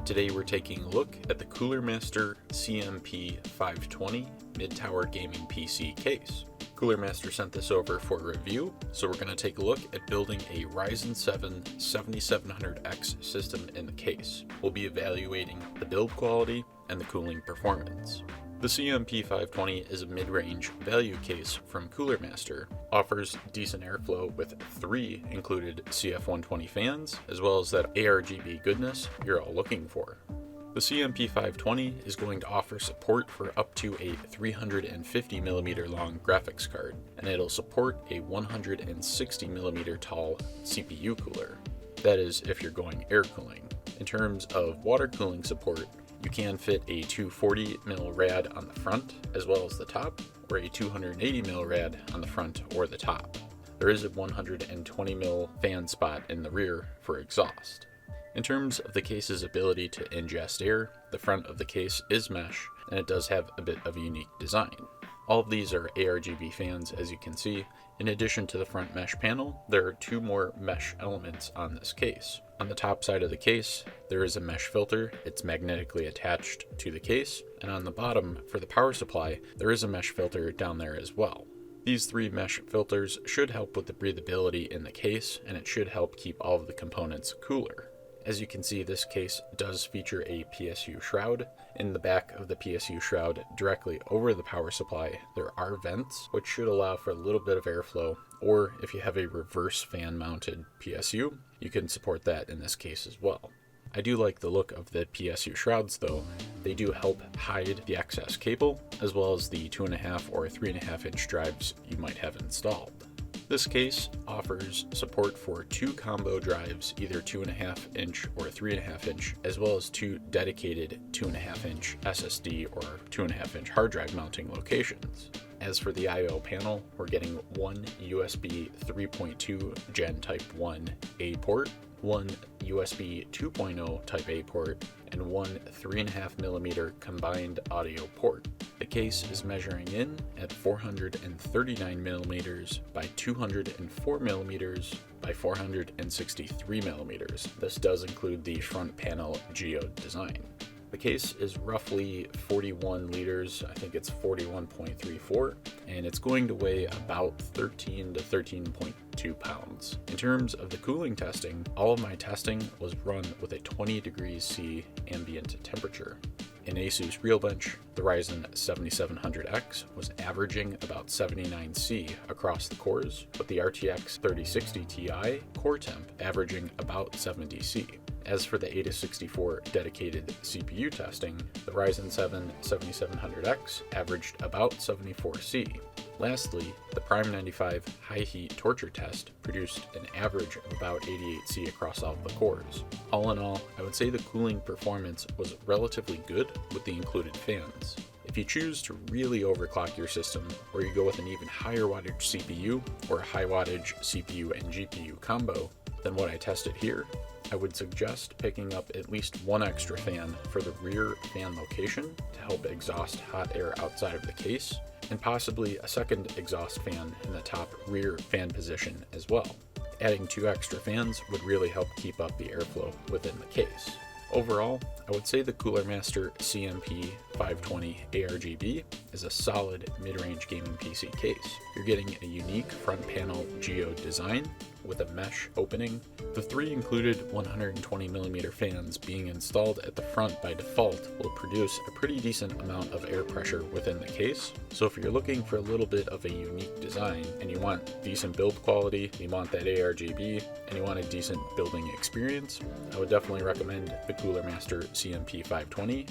Today we're taking a look at the Cooler Master CMP 520 mid-tower gaming PC case. Cooler Master sent this over for review, so we're going to take a look at building a Ryzen 7 7700X system in the case. We'll be evaluating the build quality and the cooling performance. The CMP 520 is a mid-range value case from Cooler Master, offers decent airflow with 3 included CF120 fans, as well as that ARGB goodness you're all looking for. The CMP 520 is going to offer support for up to a 350mm long graphics card, and it'll support a 160mm tall CPU cooler. That is if you're going air cooling. In terms of water cooling support, you can fit a 240mm rad on the front as well as the top, or a 280mm rad on the front or the top. There is a 120mm fan spot in the rear for exhaust. In terms of the case's ability to ingest air, the front of the case is mesh, and it does have a bit of a unique design. All of these are ARGB fans, as you can see. In addition to the front mesh panel, there are 2 more mesh elements on this case. On the top side of the case, there is a mesh filter. It's magnetically attached to the case, and on the bottom, for the power supply, there is a mesh filter down there as well. These 3 mesh filters should help with the breathability in the case, and it should help keep all of the components cooler. As you can see, this case does feature a PSU shroud. In the back of the PSU shroud, directly over the power supply, there are vents, which should allow for a little bit of airflow, or if you have a reverse fan mounted PSU, you can support that in this case as well. I do like the look of the PSU shrouds though. They do help hide the excess cable, as well as the 2.5 or 3.5 inch drives you might have installed. This case offers support for 2 combo drives, either 2.5 inch or 3.5 inch, as well as 2 dedicated 2.5 inch SSD or 2.5 inch hard drive mounting locations. As for the I/O panel, we're getting 1 USB 3.2 Gen Type 1 A port, 1 USB 2.0 Type A port, and 1 3.5mm combined audio port. The case is measuring in at 439mm by 204mm by 463mm. This does include the front panel geode design. The case is roughly 41 liters, I think it's 41.34, and it's going to weigh about 13 to 13.2 pounds. In terms of the cooling testing, all of my testing was run with a 20 degrees C ambient temperature. In ASUS Realbench, the Ryzen 7700X was averaging about 79C across the cores, with the RTX 3060Ti core temp averaging about 70C. As for the 8-64 dedicated CPU testing, the Ryzen 7 7700X averaged about 74C. Lastly, the Prime 95 high heat torture test produced an average of about 88C across all of the cores. All in all, I would say the cooling performance was relatively good with the included fans. If you choose to really overclock your system, or you go with an even higher wattage CPU or a high wattage CPU and GPU combo than what I tested here, I would suggest picking up at least 1 extra fan for the rear fan location to help exhaust hot air outside of the case, and possibly a second exhaust fan in the top rear fan position as well. Adding 2 extra fans would really help keep up the airflow within the case. Overall, I would say the Cooler Master CMP 520 ARGB is a solid mid-range gaming PC case. You're getting a unique front panel geode design with a mesh opening. The 3 included 120mm fans being installed at the front by default will produce a pretty decent amount of air pressure within the case. So if you're looking for a little bit of a unique design and you want decent build quality, you want that ARGB, and you want a decent building experience, I would definitely recommend the Cooler Master CMP 520.